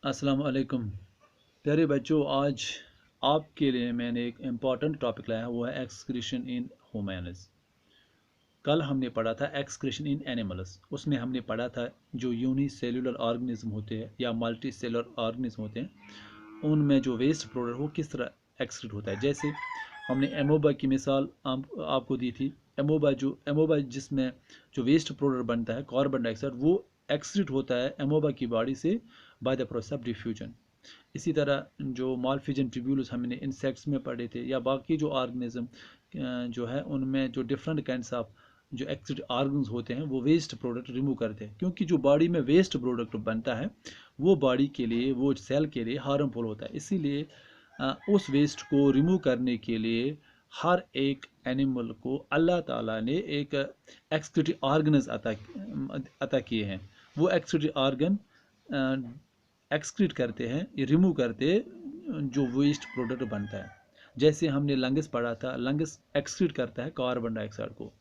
अस्सलाम वालेकुम प्यारे बच्चों। आज आपके लिए मैंने एक इम्पॉर्टेंट टॉपिक लाया है, वो है एक्सक्रीशन इन ह्यूमन्स। कल हमने पढ़ा था एक्सक्रीशन इन एनिमल्स। उसमें हमने पढ़ा था जो यूनिसेलुलर ऑर्गेनिज्म होते हैं या मल्टी सेलुलर ऑर्गेनिज्म होते हैं, उनमें जो वेस्ट प्रोडक्ट वो किस तरह एक्सक्रीट होता है। जैसे हमने एमोबा की मिसाल आपको दी थी। एमोबा जिसमें जो वेस्ट प्रोडक्ट बनता है कार्बन डाइऑक्साइड, वो एक्सक्रीट होता है एमोबा की बॉडी से by the process of diffusion. इसी तरह जो मालफिजन ट्यूब्यूल्स हमने इंसेक्ट्स में पढ़े थे या बाकी जो ऑर्गेनिज्म जो है उनमें जो डिफरेंट काइंड्स ऑफ जो एक्सिड ऑर्गन्स होते हैं वो वेस्ट प्रोडक्ट रिमूव करते हैं, क्योंकि जो बॉडी में वेस्ट प्रोडक्ट बनता है वो बॉडी के लिए, वो सेल के लिए हार्मफुल होता है। इसीलिए उस वेस्ट को रिमूव करने के लिए हर एक एनिमल को अल्लाह ताला ने एक एक्सक्रीटरी ऑर्गन्स अता किए हैं। वो एक्सक्रीटरी ऑर्गन एक्सक्रीट करते हैं, ये रिमूव करते जो वेस्ट प्रोडक्ट बनता है। जैसे हमने लंग्स पढ़ा था, लंग्स एक्सक्रीट करता है कार्बन डाइऑक्साइड को,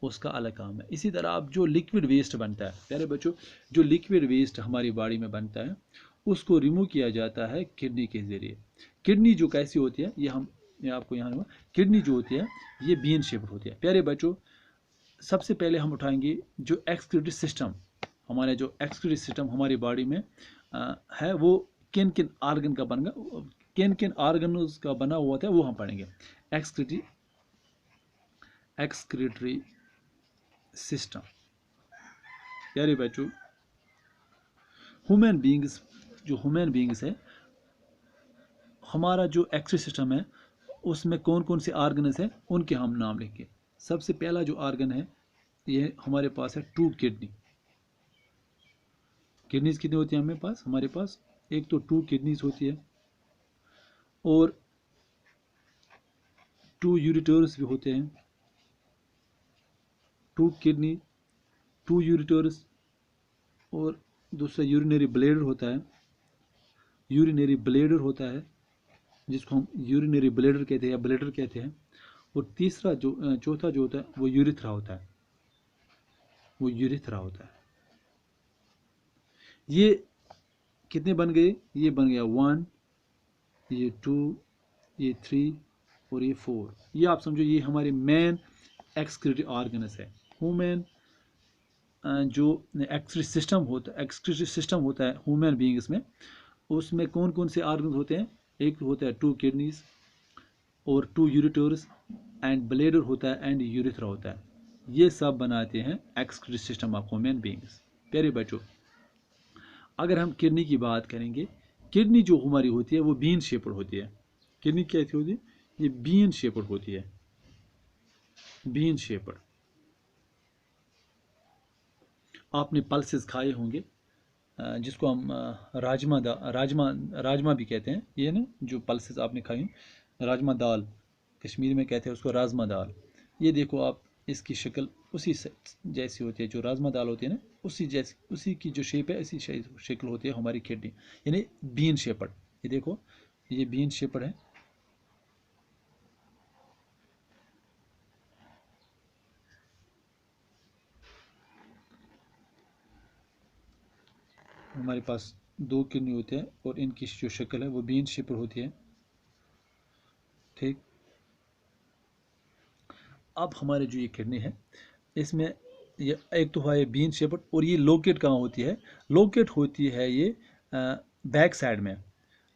उसका अलग काम है। इसी तरह अब जो लिक्विड वेस्ट बनता है प्यारे बच्चों, जो लिक्विड वेस्ट हमारी बॉडी में बनता है उसको रिमूव किया जाता है किडनी के ज़रिए। किडनी जो कैसी होती है, ये आपको यहाँ हुआ, किडनी जो होती है ये बीन शेप्ड होती है। प्यारे बच्चों, सबसे पहले हम उठाएंगे जो एक्सक्रीटरी सिस्टम, हमारे जो एक्सक्रीटरी सिस्टम हमारी बॉडी में है, वो किन किन आर्गन का बनेगा, किन किन आर्गनों का बना हुआ था वो हम पढ़ेंगे। Excretory excretory system. प्यारे बच्चों, ह्यूमन बींग्स, जो ह्यूमन बींग्स है, हमारा जो एक्सक्रीटरी सिस्टम है उसमें कौन कौन से आर्गनस हैं उनके हम नाम लेंगे। सबसे पहला जो आर्गन है ये हमारे पास है टू किडनी। किडनीज कितनी होती है हमारे पास एक तो टू किडनीज होती है और टू यूरिटर्स भी होते हैं। टू किडनी, टू यूरिटर्स और दूसरा यूरिनरी ब्लेडर होता है। यूरिनरी ब्लेडर होता है जिसको हम यूरिनरी ब्लेडर कहते हैं या ब्लेडर कहते हैं। और तीसरा जो चौथा जो होता है वो यूरिथ्रा होता है, वो यूरिथ्रा होता है। ये कितने बन गए, ये बन गया 1, ये 2, ये 3 और ये 4। ये आप समझो ये हमारे मेन एक्सक्रीटरी ऑर्गनस है। ह्यूमन जो एक्सक्रीटरी सिस्टम होता है ह्यूमन बींग्स में, उसमें कौन कौन से ऑर्गन होते हैं। एक होता है टू किडनीज और टू यूरिटर्स एंड ब्लेडर होता है एंड यूरिथ्रा होता है। ये सब बनाते हैं excretory system of human beings. प्यारे बच्चों, अगर हम किडनी की बात करेंगे, किडनी जो हमारी होती है वो बीन शेप्ड होती है। किडनी कैसी होती है, ये बीन शेप्ड होती है, बीन शेप्ड। आपने पल्सेस खाए होंगे जिसको हम राजमा भी कहते हैं। ये ना जो पल्सेस आपने खाई, राजमा दाल, कश्मीरी में कहते हैं उसको राजमा दाल। ये देखो आप, इसकी शक्ल उसी जैसी होती है जो राजमा दाल होती है ना, उसी जैसी, उसी की जो शेप है इसी शक्ल होती है हमारी किडनी, यानी बीन शेपड। ये देखो, ये बीन शेपड है। हमारे पास दो किडनी होते हैं और इनकी जो शक्ल है वो बीन शेपड होती है। ठीक, अब हमारे जो ये किडनी है इसमें ये एक तो है बीन शेपड, और ये लोकेट कहाँ होती है, लोकेट होती है ये बैक साइड में,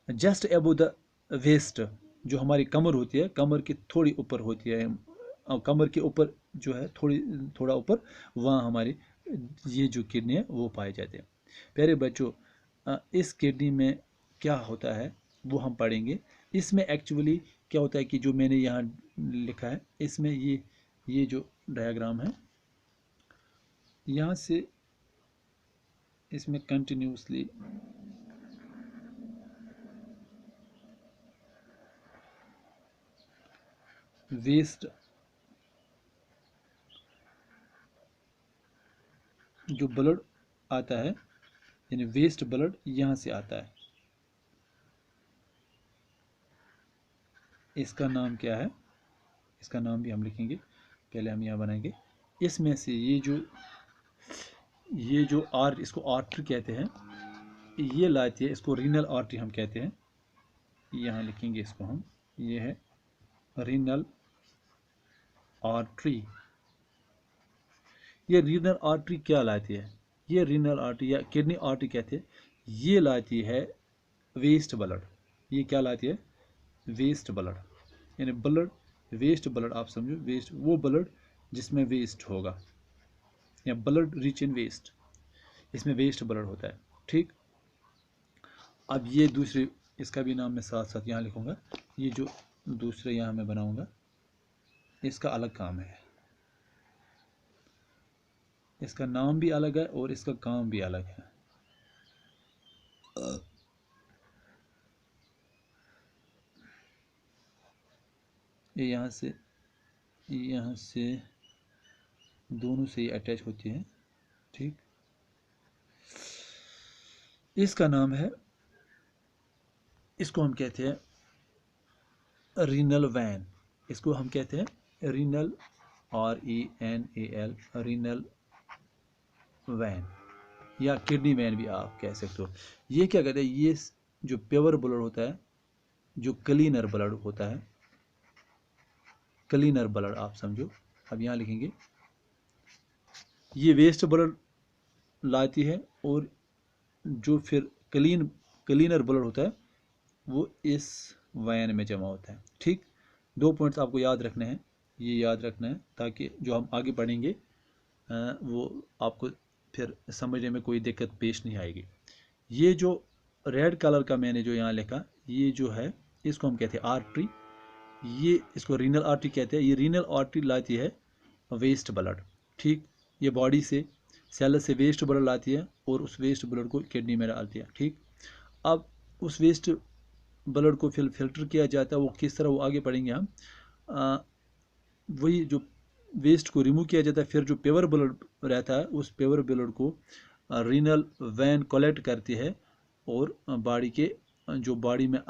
जस्ट एबो द वेस्ट। जो हमारी कमर होती है, कमर की थोड़ी ऊपर होती है, कमर के ऊपर जो है थोड़ा ऊपर, वहाँ हमारी ये जो किडनी है वो पाए जाते हैं। प्यारे बच्चों, इस किडनी में क्या होता है वो हम पढ़ेंगे। इसमें एक्चुअली क्या होता है कि जो मैंने यहाँ लिखा है, इसमें ये जो डायग्राम है, यहाँ से इसमें कंटिन्यूसली वेस्ट जो ब्लड आता है, यानी वेस्ट ब्लड यहाँ से आता है। इसका नाम क्या है, इसका नाम भी हम लिखेंगे, पहले हम यहाँ बनाएंगे। इसमें से ये जो इसको आर्टरी कहते हैं, ये लाती है, इसको रीनल आर्टरी हम कहते हैं। यहाँ लिखेंगे इसको हम, ये है रीनल आर्टरी। ये रीनल आर्टरी क्या लाती है? ये रीनल आर्टरी या किडनी आर्टरी कहते हैं, ये लाती है वेस्ट ब्लड। ये क्या लाती है? वेस्ट ब्लड, यानी ब्लड, वेस्ट ब्लड आप समझो, वेस्ट वो ब्लड जिसमें वेस्ट होगा, या ब्लड रिच इन वेस्ट, इसमें वेस्ट ब्लड होता है। ठीक, अब ये दूसरे, इसका भी नाम मैं साथ साथ यहाँ लिखूँगा। ये जो दूसरे यहाँ मैं बनाऊँगा, इसका अलग काम है, इसका नाम भी अलग है और इसका काम भी अलग है। ये यहाँ से दोनों से ये अटैच होती है। ठीक, इसका नाम है, इसको हम कहते हैं रीनल वैन। इसको हम कहते हैं रीनल, RENAL, रीनल वैन या किडनी वैन भी आप कह सकते हो। ये क्या कहते हैं? ये जो प्योर ब्लड होता है, जो क्लीनर ब्लड होता है, क्लीनर ब्लड आप समझो। अब यहाँ लिखेंगे, ये वेस्ट ब्लड लाती है और जो फिर क्लीनर ब्लड होता है वो इस वैन में जमा होता है। ठीक, 2 पॉइंट्स आपको याद रखने हैं, ये याद रखना है ताकि जो हम आगे पढ़ेंगे वो आपको फिर समझने में कोई दिक्कत पेश नहीं आएगी। ये जो रेड कलर का मैंने जो यहाँ लिखा, ये जो है इसको हम कहते हैं आर्टरी। ये इसको रीनल आर्टरी कहते हैं। ये रीनल आर्टरी लाती है वेस्ट ब्लड। ठीक, ये बॉडी से, सेल से वेस्ट ब्लड लाती है और उस वेस्ट ब्लड को किडनी में डालती है। ठीक, अब उस वेस्ट ब्लड को फिर फिल्टर किया जाता है, वो किस तरह वो आगे पढ़ेंगे हम। वही जो वेस्ट को रिमूव किया जाता है, फिर जो प्योर ब्लड रहता है उस प्योर ब्लड को रीनल वैन कलेक्ट करती है और बॉडी के जो बॉडी में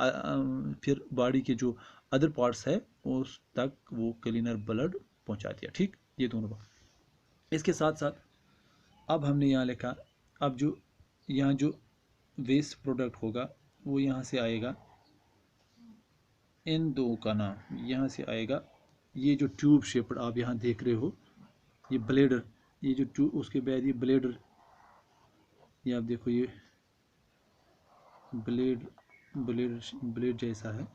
फिर बॉडी के जो अदर पार्ट्स है उस तक वो क्लीनर ब्लड पहुंचाती है। ठीक, ये दोनों बात। इसके साथ साथ अब हमने यहाँ लिखा, अब जो यहाँ जो वेस्ट प्रोडक्ट होगा वो यहाँ से आएगा, इन दो का नाम यहाँ से आएगा। ये जो ट्यूब शेप्ड आप यहाँ देख रहे हो, ये ब्लेडर, ये जो ट्यूब, उसके बाद ये ब्लेडर, ये आप देखो, ये ब्लेड जैसा है।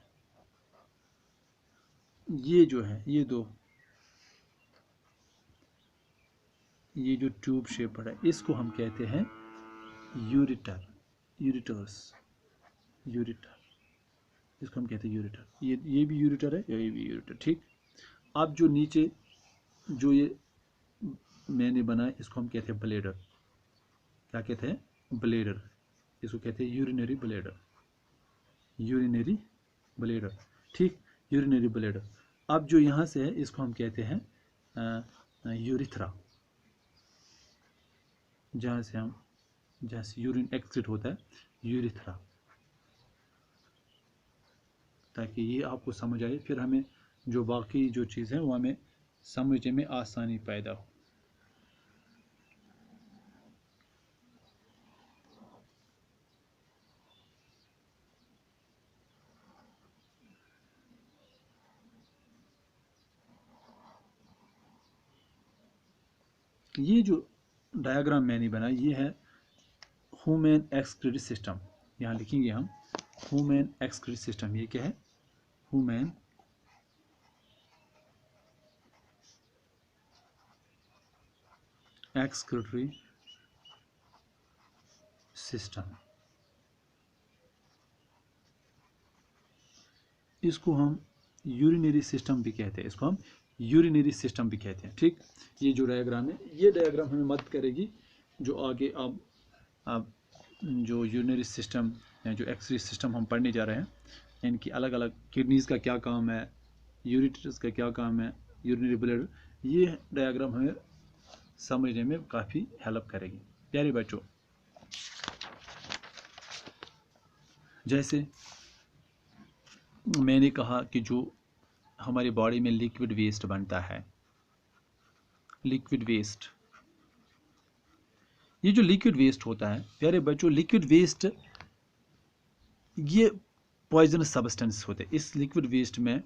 ये जो है, ये दो, ये जो ट्यूब शेप्ड है इसको हम कहते हैं यूरिटर, यूरिटर, इसको हम कहते हैं यूरिटर। ये भी यूरिटर है, ये भी यूरिटर। ठीक, अब जो नीचे जो ये मैंने बनाया इसको हम कहते हैं ब्लेडर। क्या कहते हैं? ब्लेडर। इसको कहते हैं यूरिनरी ब्लेडर, यूरिनरी ब्लेडर। ठीक, यूरिनरी ब्लेडर। अब जो यहाँ से है इसको हम कहते हैं यूरिथ्रा, जहाँ से यूरिन एक्सिट होता है, यूरिथ्रा। ताकि ये आपको समझ आए, फिर हमें जो बाकी जो चीज़ है वो हमें समझने में आसानी पैदा हो। ये जो डायग्राम मैंने बनाया ये है ह्यूमन एक्सक्रीटरी सिस्टम। यहाँ लिखेंगे हम ह्यूमन एक्सक्रीटरी सिस्टम। ये क्या है? Human excretory system. इसको हम यूरिनरी सिस्टम भी कहते हैं, इसको हम यूरिनरी सिस्टम भी कहते हैं। ठीक, ये जो डायग्राम है, ये डायग्राम हमें मदद करेगी जो आगे अब जो यूरिनरी सिस्टम या जो एक्सक्रीटरी सिस्टम हम पढ़ने जा रहे हैं, इनकी अलग अलग किडनीज का क्या काम है, यूरिटर्स का क्या काम है, यूरिनरी ब्लड, ये डायग्राम हमें समझने में काफ़ी हेल्प करेगी। प्यारे बच्चों, जैसे मैंने कहा कि जो हमारी बॉडी में लिक्विड वेस्ट बनता है, लिक्विड वेस्ट, ये जो लिक्विड वेस्ट होता है प्यारे बच्चों, लिक्विड वेस्ट ये पॉइजनस सब्सटेंस होते हैं। इस लिक्विड वेस्ट में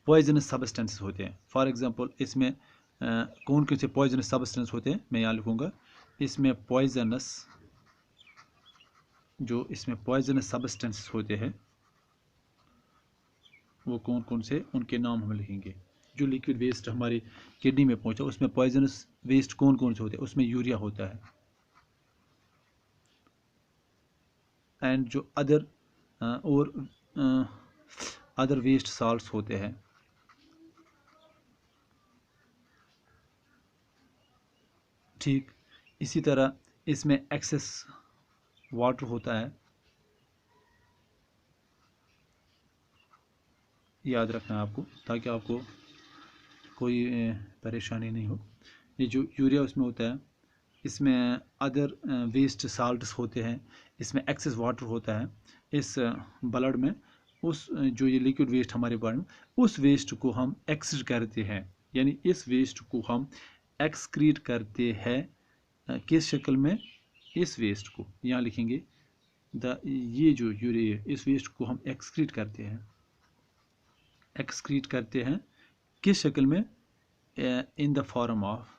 पॉइजनस सब्सटेंसेस होते हैं। फॉर एग्जांपल इसमें कौन कौन से पॉइजनस सब्सटेंस होते हैं मैं यहाँ लिखूँगा। इसमें पॉइजनस, जो इसमें पॉइजनस सब्सटेंसेस होते हैं वो कौन कौन से, उनके नाम हम लिखेंगे। जो लिक्विड वेस्ट हमारी किडनी में पहुंचा उसमें पॉइजनस वेस्ट कौन कौन से होते हैं, उसमें यूरिया होता है एंड जो अदर और अदर वेस्ट साल्ट्स होते हैं। ठीक इसी तरह इसमें एक्सेस वाटर होता है, याद रखना है आपको ताकि आपको कोई परेशानी नहीं हो। ये जो यूरिया उसमें होता है, इसमें अदर वेस्ट साल्ट्स होते हैं, इसमें एक्सेस वाटर होता है इस ब्लड में। उस जो ये लिक्विड वेस्ट हमारे बॉडी में, उस वेस्ट को हम एक्सक्रीट करते हैं, यानी इस वेस्ट को हम एक्सक्रीट करते हैं किस शक्ल में, इस वेस्ट को यहाँ लिखेंगे ये जो यूरिया, इस वेस्ट को हम एक्सक्रीट करते हैं। एक्सक्रीट करते हैं किस शक्ल में, in the form of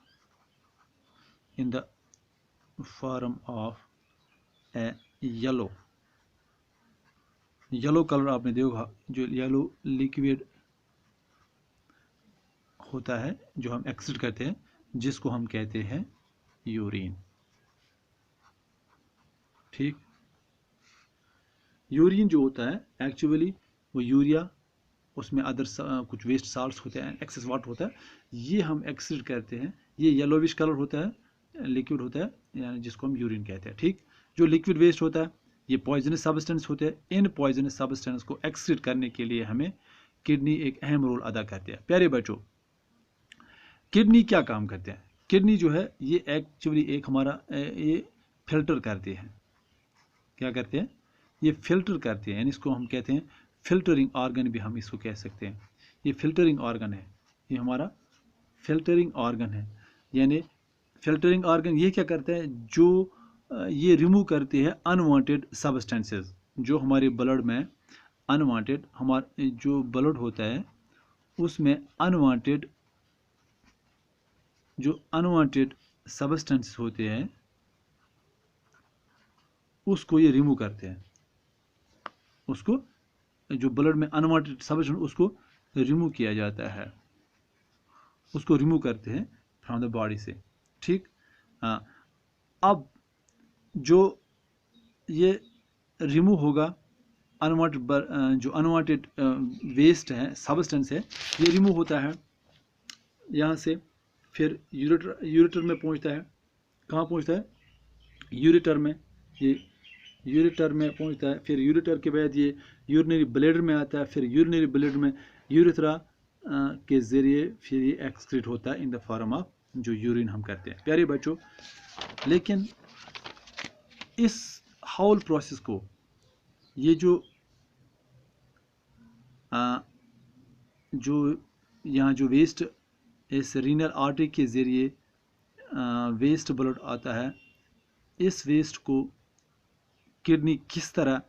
A yellow colour आपने देखा, जो येलो लिक्विड होता है जो हम एक्सक्रीट करते हैं, जिसको हम कहते हैं यूरिन। ठीक, यूरिन जो होता है एक्चुअली वो यूरिया, उसमें अदर कुछ वेस्ट साल्ट्स होते हैं, एक्सेस वाटर होता है, ये हम एक्सक्रीट करते हैं। ये येलोविश कलर होता है, लिक्विड होता है, यानी जिसको हम यूरिन कहते हैं। ठीक, जो लिक्विड वेस्ट होता है ये पॉइजनस सब्सटेंस होते हैं। इन पॉइजनस सब्सटेंस को एक्सक्रीट करने के लिए हमें किडनी एक अहम रोल अदा करते हैं। प्यारे बच्चों, किडनी क्या काम करते हैं? किडनी जो है ये एक्चुअली एक हमारा ये फिल्टर करते हैं। क्या करते हैं? ये फिल्टर करते हैं, यानी इसको हम कहते हैं फिल्टरिंग ऑर्गन भी हम इसको कह सकते हैं। ये फिल्टरिंग ऑर्गन है, ये हमारा फिल्टरिंग ऑर्गन है। यानी फिल्टरिंग ऑर्गन ये क्या करता है, जो ये रिमूव करते हैं अनवांटेड सब्सटेंसेस। जो हमारे ब्लड में अनवांटेड, हमारा जो ब्लड होता है उसमें अनवांटेड सब्सटेंसेस होते हैं, उसको ये रिमूव करते हैं। उसको जो ब्लड में अनवांटेड सब्सटेंस उसको रिमूव किया जाता है, उसको रिमूव करते हैं फ्रॉम द बॉडी से। ठीक, अब जो ये रिमूव होगा अनवांटेड, जो अनवांटेड वेस्ट है, सब्सटेंस है, ये रिमूव होता है यहाँ से, फिर यूरेटर में पहुँचता है। कहाँ पहुँचता है? यूरेटर में। ये यूरेटर में पहुँचता है, फिर यूरेटर के बाद ये यूरिनरी ब्लैडर में आता है, फिर यूरिनरी ब्लैडर में यूरेथ्रा के ज़रिए फिर ये एक्सक्रीट होता है इन द फॉर्म ऑफ जो यूरिन हम करते हैं। प्यारे बच्चों, लेकिन इस होल प्रोसेस को, ये जो यहाँ जो वेस्ट इस रीनल आर्टरी के ज़रिए वेस्ट ब्लड आता है, इस वेस्ट को किडनी किस तरह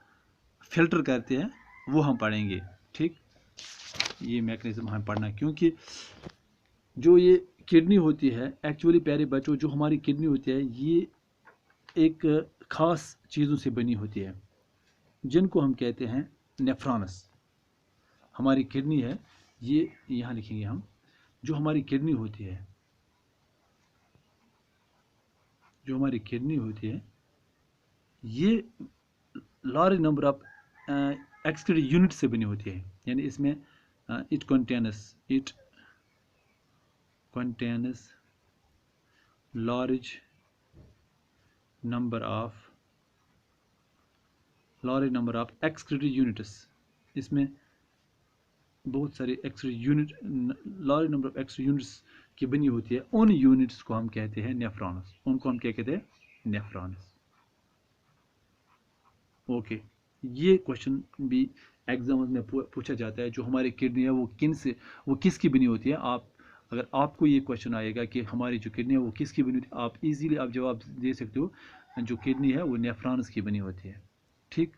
फिल्टर करते हैं वो हम पढ़ेंगे। ठीक, ये मैकेनिज्म हमें पढ़ना है, क्योंकि जो ये किडनी होती है एक्चुअली प्यारे बच्चों, जो हमारी किडनी होती है ये एक ख़ास चीज़ों से बनी होती है, जिनको हम कहते हैं नेफ्रॉन्स। हमारी किडनी है, ये यहाँ लिखेंगे हम। जो हमारी किडनी होती है, जो हमारी किडनी होती है, ये large number of excretive unit से बनी होती है। यानी इसमें it contains large number of excretive units. इसमें बहुत सारे excretive unit, large number of excretive units की बनी होती है। उन यूनिट्स को हम कहते हैं नेफ्रॉन्स। उनको हम क्या कहते हैं? नेफ्रॉन्स। ओके, ये क्वेश्चन भी एग्जाम में पूछा जाता है, जो हमारी किडनी है वो किसकी बनी होती है। आप अगर आपको ये क्वेश्चन आएगा कि हमारी जो किडनी है वो किसकी बनी होती है, आप इजीली आप जवाब दे सकते हो, जो किडनी है वो नेफ्रॉन्स की बनी होती है। ठीक,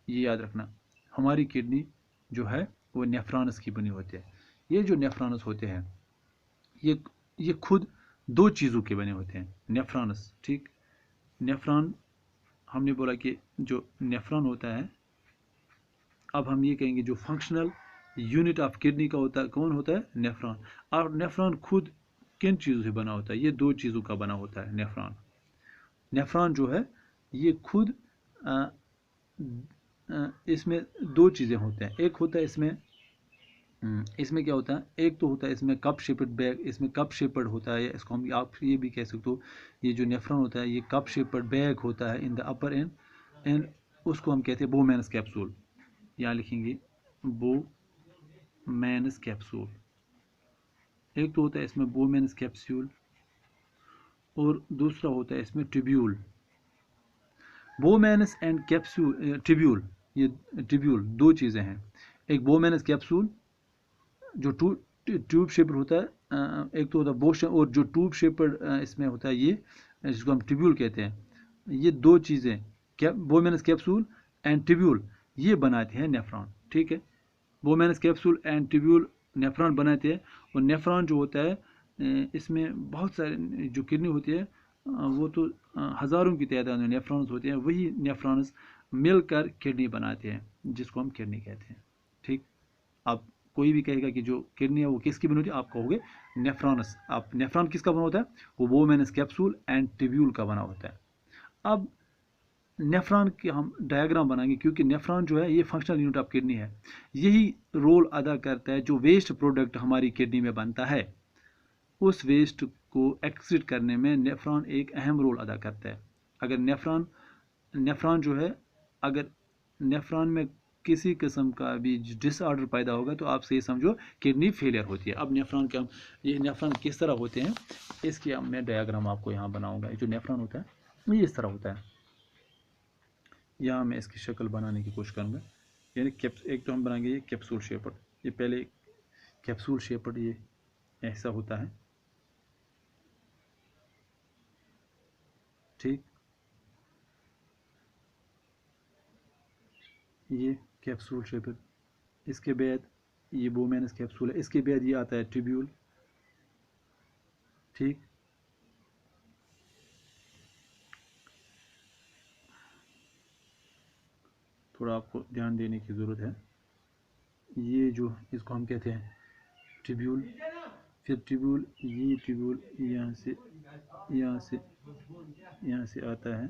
ये याद रखना, हमारी किडनी जो है वो नेफ्रॉन्स की बनी होती है। ये जो नेफ्रॉन्स होते हैं ये ये खुद दो चीज़ों के बने होते हैं, नेफ्रॉन्स। ठीक, नेफ्रॉन हमने बोला कि जो नेफ्रॉन होता है, अब हम ये कहेंगे जो फंक्शनल यूनिट ऑफ किडनी का होता है, कौन होता है, नेफ्रॉन। और नेफ्रॉन खुद किन चीज़ों से बना होता है, ये दो चीज़ों का बना होता है नेफ्रॉन। नेफ्रॉन जो है ये खुद इसमें दो चीज़ें होते हैं, एक होता है इसमें क्या होता है, एक तो होता है इसमें कप शेपर्ड बैग, इसमें कप शेपर्ड होता है, इसको हम आप ये भी कह सकते हो, ये जो नेफ्रॉन होता है ये कप शेपर्ड बैग होता है in the upper and, and उसको हम कहते हैं बोमेन्स कैप्सूल। यहाँ लिखेंगे बोमेन्स कैप्सूल। एक तो होता है इसमें बोमेन्स कैप्सूल और दूसरा होता है इसमें tubule. Bowman's and capsule, tubule, ये ट्यूब्यूल दो चीज़ें हैं। एक बोमेन्स कैप्सूल जो ट्यूब शेपर होता है, एक तो होता है बोशन, और जो ट्यूब शेपर इसमें होता है ये जिसको हम ट्यूब्यूल कहते हैं। ये दो चीज़ें बोमेन्स कैप्सूल एंड ट्यूब्यूल ये बनाते हैं नेफ्रॉन। ठीक है, Bowman's capsule and tubule nephron बनाते हैं। और नेफ्रॉन जो होता है इसमें बहुत सारे जो किडनी होती है वो तो हज़ारों की तादाद में नेफ्रॉन्स होते हैं, वही नेफ्रॉन्स मिलकर किडनी बनाते हैं जिसको हम किडनी कहते हैं। ठीक, आप कोई भी कहेगा कि जो किडनी है वो किसकी बनी होती है, आप कहोगे नेफ्रॉन्स। आप नेफ्रॉन किसका बना होता है, वो बोमेन्स कैप्सूल एंड ट्यूब्यूल का बना होता है। अब नेफ्रॉन के हम डायग्राम बनाएंगे, क्योंकि नेफ्रॉन जो है ये फंक्शनल यूनिट ऑफ किडनी है, यही रोल अदा करता है। जो वेस्ट प्रोडक्ट हमारी किडनी में बनता है उस वेस्ट को एक्सक्रीट करने में नेफ्रॉन एक अहम रोल अदा करता है। अगर नेफ्रॉन जो है, अगर नेफ्रॉन में किसी किस्म का भी डिसऑर्डर पैदा होगा तो आप ये समझो किडनी फेलियर होती है। अब नेफ्रॉन के हम ये नेफ्रॉन किस तरह होते हैं इसकी मैं डायग्राम आपको यहाँ बनाऊंगा। जो नेफ्रॉन होता है ये इस तरह होता है, यहाँ मैं इसकी शक्ल बनाने की कोशिश करूँगा। यानी एक तो हम बनाएंगे ये कैप्सूल शेपर्ड, ये पहले कैप्सूल शेपर्ड ये ऐसा होता है। ठीक, ये कैप्सूल शेपर्ड, इसके बाद ये बोमेन्स कैप्सूल है, इसके बाद ये आता है ट्यूब्यूल। ठीक, थोड़ा आपको ध्यान देने की ज़रूरत है। ये जो इसको हम कहते हैं ट्यूब्यूल, फिर ट्यूब्यूल, ये ट्यूब्यूल यहाँ से यहाँ से यहाँ से आता है,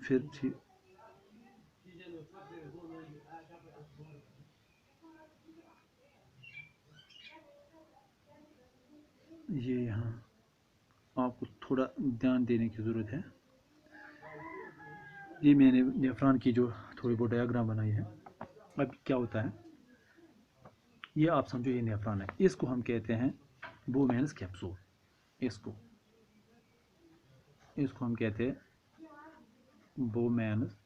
फिर ये यहाँ आपको थोड़ा ध्यान देने की ज़रूरत है। ये मैंने नेफ्रॉन की जो थोड़ी बहुत डायग्राम बनाई है। अब क्या होता है, ये आप समझो ये नेफ्रॉन है, इसको हम कहते हैं बोमेन्स कैप्सूल। इसको इसको हम कहते हैं बोमेन्स,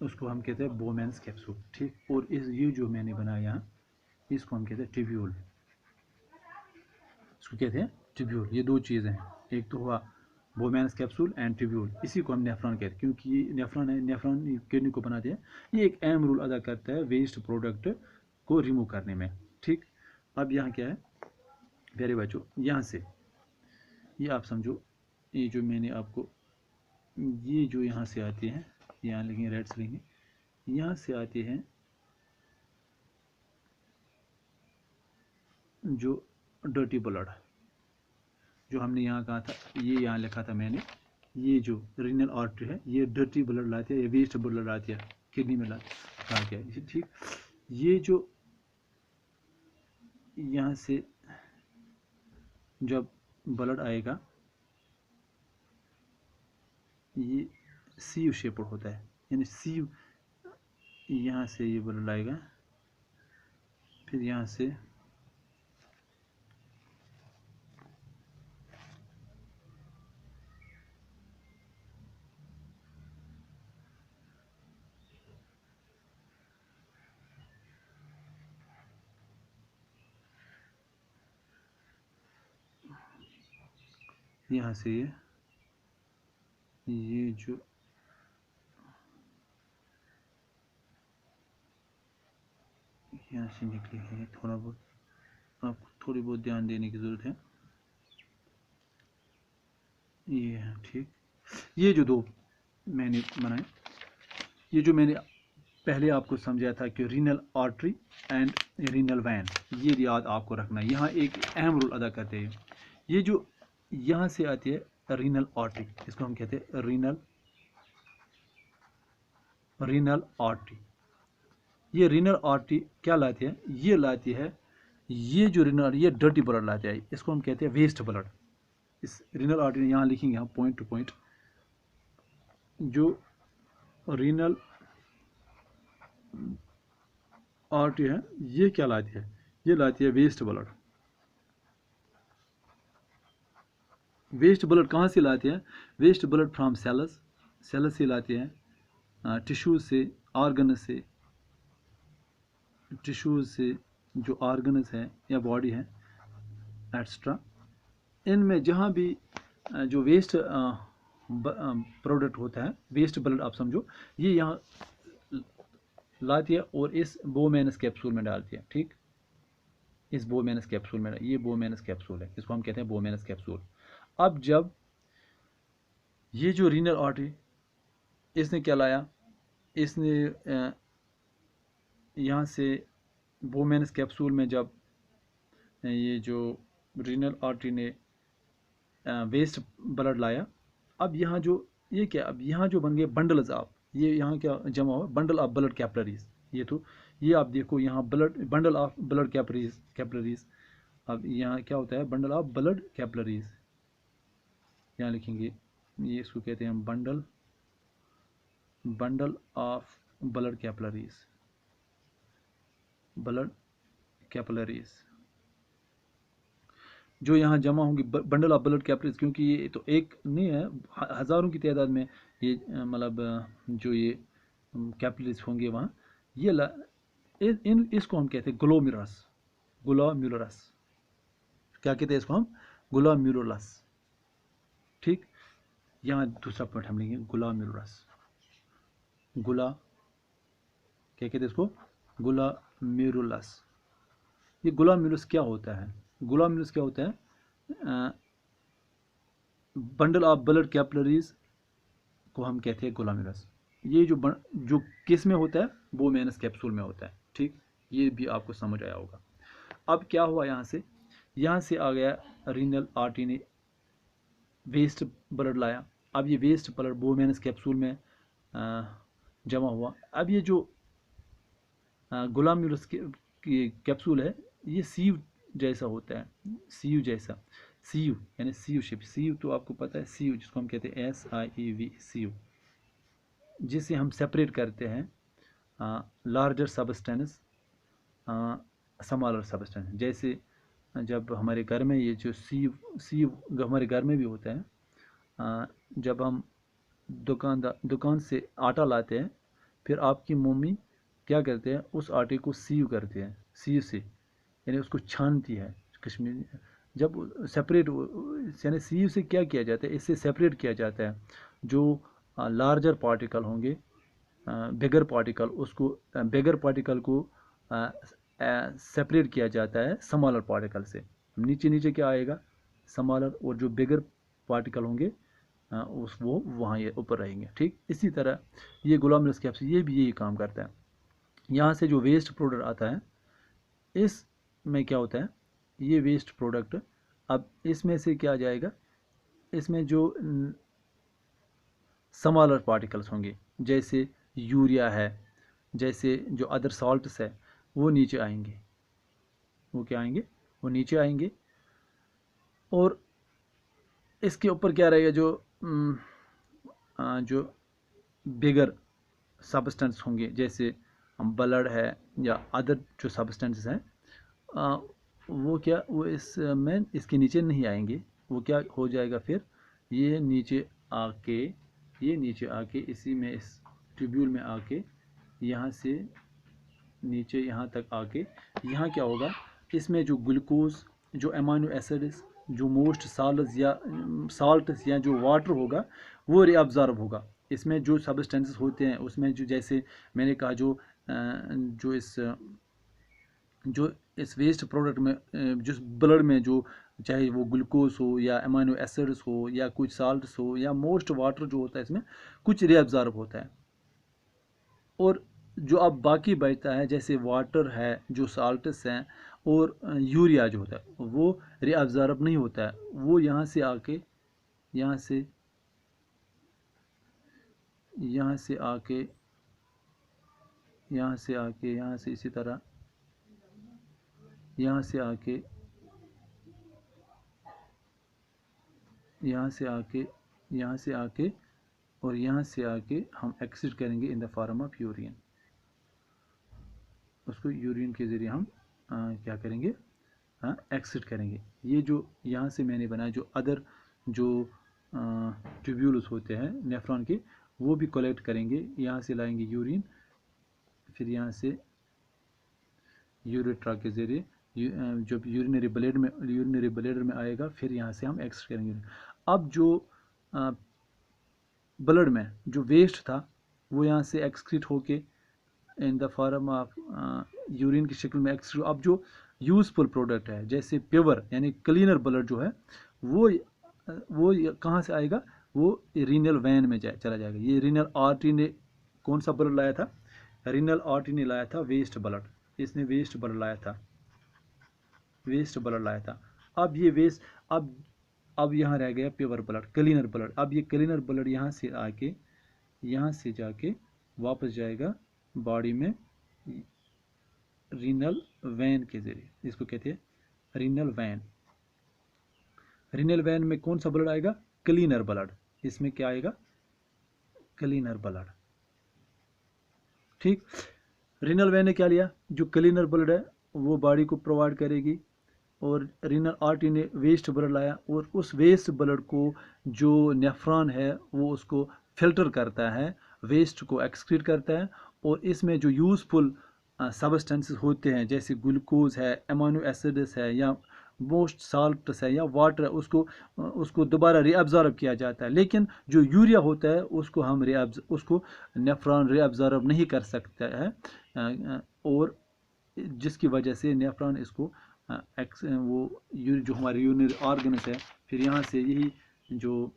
उसको हम कहते हैं बोमेन्स कैप्सूल। ठीक, और इस ये जो मैंने बनाया यहाँ इसको हम कहते हैं ट्यूब्यूल, इसको कहते हैं ट्यूब्यूल। ये दो चीज़ें हैं, एक तो हुआ बोमेन्स कैप्सूल एंड ट्यूब्यूल, इसी को हम नेफ्रॉन कहते हैं क्योंकि ये नेफ्रॉन है, नेफ्रॉन किडनी को बनाते हैं। ये एक अहम रोल अदा करता है वेस्ट प्रोडक्ट को रिमूव करने में। ठीक, अब यहाँ क्या है प्यारे बच्चों, यहाँ से ये आप समझो, ये जो मैंने आपको ये जो यहाँ से आते हैं, यहाँ लिखेंगे रेड से लिखेंगे, यहाँ से आते हैं जो डर्टी ब्लड, जो हमने यहाँ कहा था, ये यहाँ लिखा था मैंने, ये जो रीनल आर्टरी है ये डर्टी ब्लड लाती है, ये वेस्ट ब्लड लाती है किडनी में लाती है। ठीक, ये जो यहाँ से जब ब्लड आएगा ये सीव शेप होता है, यानी सीव, यहाँ से ये ब्लड आएगा, फिर यहाँ से यहाँ से ये जो यहाँ से निकली है, थोड़ा बहुत आपको थोड़ी बहुत ध्यान देने की ज़रूरत है। ये है ठीक। ये जो दो मैंने बनाए, ये जो मैंने पहले आपको समझाया था कि renal artery and renal vein, ये याद आपको रखना है, यहाँ एक अहम रोल अदा करते हैं। ये जो यहाँ से आती है रीनल आर्टरी, इसको हम कहते हैं रीनल आर्टरी। ये रीनल आर्टरी क्या लाती है? ये लाती है, ये जो रीनल, ये डर्टी ब्लड लाती है, इसको हम कहते हैं वेस्ट ब्लड। इस रीनल आर्टरी यहाँ लिखेंगे हम पॉइंट टू पॉइंट। जो रीनल आर्टरी है ये क्या लाती है? ये लाती है वेस्ट ब्लड। वेस्ट ब्लड कहाँ से लाती है? Waste blood from cells, cells से लाती है, टिश्यूज से, ऑर्गन्स से, टिश्यूज से जो ऑर्गन्स हैं या बॉडी है एक्स्ट्रा, इनमें जहाँ भी जो वेस्ट प्रोडक्ट होता है, वेस्ट ब्लड आप समझो, ये यहाँ लाती है और इस बोमेनस कैप्सूल में डालती है। ठीक, इस बोमेनस कैप्सूल में, ये बोमेनस कैप्सूल है, इसको हम कहते हैं बोमेनस कैप्सूल। अब जब ये जो रीनल आर्टरी, इसने क्या लाया? इसने यहाँ से बोमेनस कैप्सूल में जब ये जो रीनल आर्टरी ने वेस्ट ब्लड लाया, अब यहाँ जो ये क्या, अब यहाँ जो बन गए बंडल्स ऑफ, ये यहाँ क्या जमा हुआ? Bundle of blood capillaries. ये तो ये आप देखो यहाँ blood, bundle of blood capillaries. अब यहाँ क्या होता है? बंडल ऑफ ब्लड कैपिलरीज, यहाँ लिखेंगे, ये इसको कहते हैं bundle of blood capillaries, blood capillaries जो यहाँ जमा होंगी, बंडल ऑफ ब्लड कैपिलरीज, क्योंकि ये तो एक नहीं है, हज़ारों की तादाद में ये मतलब जो ये कैपिलरीज होंगे वहाँ, ये इसको हम कहते हैं ग्लोमेरुलस। ग्लोमेरुलस क्या कहते हैं इसको हम? ग्लोमेरुलस। ठीक, यहाँ दूसरा पॉइंट हम लेंगे, ग्लोमेरुलस। क्या कहते हैं इसको? ग्लोमेरुलस। ये ग्लोमेरुलस क्या होता है? ग्लोमेरुलस क्या होता है? बंडल ऑफ ब्लड कैपिलरीज को हम कहते हैं ग्लोमेरुलस। ये जो किस में होता है? बोमेनस कैप्सूल में होता है। ठीक, ये भी आपको समझ आया होगा। अब क्या हुआ? यहाँ से आ गया रीनल आर्टरी ने वेस्ट ब्लड लाया। अब ये वेस्ट ब्लड बोमेनस कैप्सूल में जमा हुआ। अब ये जो ग्लोमेरुलस कैप्सूल है, ये सीव जैसा होता है, सीयू जैसा, सीयू यानी सीयू शेप। सीयू तो आपको पता है, सीयू जिसको हम कहते हैं SIEV, सीयू, जिसे हम सेपरेट करते हैं लार्जर सब्सटेंस, स्मॉलर सब्सटेंस। जैसे जब हमारे घर में ये जो सीव हमारे घर में भी होता है, जब हम दुकान से आटा लाते हैं, फिर आपकी मम्मी क्या करते हैं? उस आटे को सीव करते हैं, सीव से, यानी उसको छानती है कश्मीरी। जब सेपरेट, यानी सीव से क्या किया जाता है? इससे सेपरेट किया जाता है जो लार्जर पार्टिकल होंगे, बिगर पार्टिकल को सेपरेट किया जाता है स्मॉलर पार्टिकल से। नीचे क्या आएगा? स्मॉलर, और जो बिगर पार्टिकल होंगे वो वहाँ ये ऊपर रहेंगे। ठीक, इसी तरह ये ग्लोमेरुलस कैप्सूल ये भी यही काम करता है। यहाँ से जो वेस्ट प्रोडक्ट आता है, इसमें क्या होता है? ये वेस्ट प्रोडक्ट, अब इसमें से क्या आ जाएगा? इसमें जो स्मॉलर पार्टिकल्स होंगे, जैसे यूरिया है, जैसे जो अदर सॉल्ट्स है, वो नीचे आएंगे। वो क्या आएंगे? वो नीचे आएंगे। और इसके ऊपर क्या रहेगा? जो बिगर सब्सटेंस होंगे, जैसे ब्लड है या अदर जो सब्सटेंसेस हैं, वो इसमें इसके नीचे नहीं आएंगे। वो क्या हो जाएगा फिर? ये नीचे आके इसी में, इस ट्यूब्यूल में आके, यहाँ से नीचे यहाँ तक आके, यहाँ क्या होगा? इसमें जो ग्लूकोज, जो अमाइनो एसिड्स, जो मोस्ट साल्ट्स या जो वाटर होगा वो रीअब्जॉर्ब होगा। इसमें जो सब्सटेंसेस होते हैं उसमें जो, जैसे मैंने कहा, जो इस वेस्ट प्रोडक्ट में, जिस ब्लड में जो, चाहे वो ग्लूकोज हो या अमाइनो एसिड्स हो या कुछ साल्ट्स हो या मोस्ट वाटर जो होता है, इसमें कुछ रीअब्जॉर्ब होता है। और जो अब बाकी बचता है, जैसे वाटर है, जो साल्ट्स हैं, और यूरिया जो होता है वो रीअब्जॉर्ब नहीं होता है। वो यहाँ से आके यहाँ से यहाँ से आके यहाँ से आके यहाँ से इसी तरह यहाँ से आके यहाँ से आके यहाँ से आके और यहाँ से आके हम एक्सिट करेंगे in the form of urine. उसको यूरिन के ज़रिए हम क्या करेंगे, एक्सिट करेंगे। ये जो यहाँ से मैंने बनाया, जो अदर जो ट्यूब्यूल्स होते हैं नेफ्रॉन के, वो भी कलेक्ट करेंगे। यहाँ से लाएंगे यूरिन, फिर यहाँ से यूरेट्रा के ज़रिए जब यूरिनरी ब्लेडर में आएगा, फिर यहाँ से हम एक्सिट करेंगे। अब जो ब्लड में जो वेस्ट था वो यहाँ से एक्सक्रीट होके in the form of urine की शक्ल में एक्सक्रीट। अब जो यूजफुल प्रोडक्ट है, जैसे प्योर यानी क्लीनर ब्लड जो है, वो कहाँ से आएगा, वो रीनल वैन में चला जाएगा। ये रीनल आर्टरी ने कौन सा ब्लड लाया था, रीनल आर्टरी ने लाया था वेस्ट ब्लड। इसने वेस्ट ब्लड लाया था। अब ये वेस्ट, अब यहाँ रह गया प्योर ब्लड, क्लीनर ब्लड। अब ये क्लीनर ब्लड यहाँ से जाके वापस जाएगा बॉडी में रीनल वैन के जरिए। इसको कहते हैं रीनल वैन। रीनल वैन में कौन सा ब्लड आएगा, क्लीनर ब्लड। इसमें क्या आएगा, क्लीनर ब्लड। ठीक, रीनल वैन ने क्या लिया, जो क्लीनर ब्लड है वो बॉडी को प्रोवाइड करेगी, और रीनल आर्टरी ने वेस्ट ब्लड लाया, और उस वेस्ट ब्लड को जो नेफ्रॉन है वो उसको फिल्टर करता है, वेस्ट को एक्सक्रीट करता है, और इसमें जो यूजफुल सब्सटेंसेस होते हैं, जैसे ग्लूकोज है, अमाइनो एसिड्स है, या मोस्ट साल्ट्स है, या वाटर है, उसको दोबारा रीअब्जॉर्ब किया जाता है। लेकिन जो यूरिया होता है उसको नेफ्रॉन रीअब्जॉर्ब नहीं कर सकता है, और जिसकी वजह से नेफ्रॉन इसको जो हमारे यूरिनरी ऑर्गन्स है, फिर यहाँ से यही जो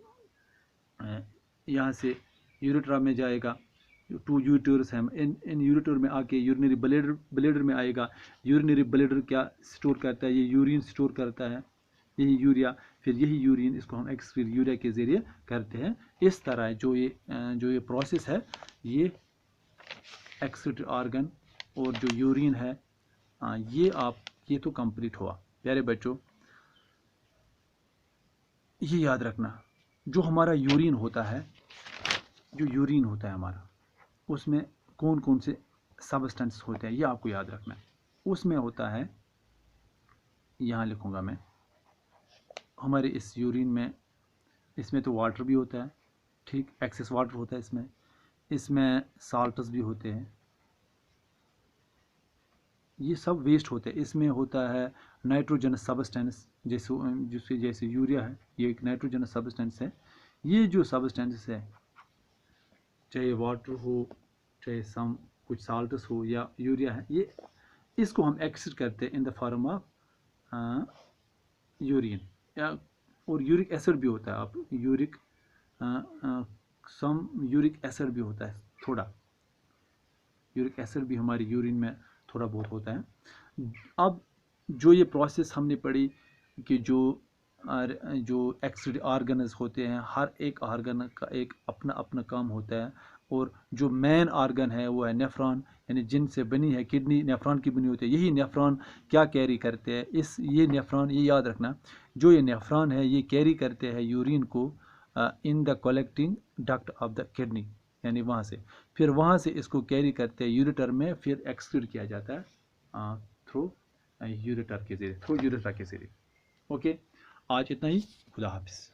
यहाँ से यूरेट्रा में जाएगा, 2 यूरेटर्स हैं, इन यूरेटर में आके यूरिनरी ब्लेडर में आएगा। यूरिनरी ब्लेडर क्या स्टोर करता है, ये यूरिन स्टोर करता है, यही यूरिया। फिर यही यूरिन इसको हम एक्सक्रीट यूरिया के ज़रिए करते हैं। इस तरह जो ये प्रोसेस है, ये एक्सक्रीट ऑर्गन और जो यूरिन है, ये तो कंप्लीट हुआ। प्यारे बच्चों, ये याद रखना, जो हमारा यूरिन होता है हमारा, उसमें कौन कौन से सब्सटेंस होते हैं, ये आपको याद रखना है। उसमें होता है, यहाँ लिखूँगा मैं, हमारे इस यूरिन में, इसमें तो वाटर भी होता है, ठीक, एक्सेस वाटर होता है इसमें साल्ट्स भी होते हैं, ये सब वेस्ट होते हैं। इसमें होता है नाइट्रोजनस सब्सटेंस, जैसे यूरिया है, ये एक नाइट्रोजनस सब्सटेंस है। ये जो सब्सटेंस है, चाहे वाटर हो, चाहे कुछ साल्ट्स हो या यूरिया है, इसको हम एक्सक्रीट करते हैं in the form of urine, और यूरिक एसिड भी होता है। अब यूरिक एसिड भी होता है, थोड़ा यूरिक एसिड भी हमारी यूरिन में थोड़ा बहुत होता है। अब जो ये प्रोसेस हमने पढ़ी कि जो एक्सक्रीट ऑर्गन्स होते हैं, हर एक ऑर्गन का एक अपना अपना काम होता है, और जो मेन ऑर्गन है वो है नेफ्रॉन, यानी जिनसे बनी है किडनी, नेफ्रॉन की बनी होती है। यही नेफ्रॉन क्या कैरी करते हैं, ये नेफ्रॉन, ये याद रखना, जो ये नेफ्रॉन है ये कैरी करते हैं यूरिन को in the collecting duct of the kidney, यानी वहाँ से इसको कैरी करते हैं यूरेटर में, फिर एक्सक्रीट किया जाता है थ्रू यूरेटर के जरिए, ओके, आज इतना ही। खुदा हाफिज़।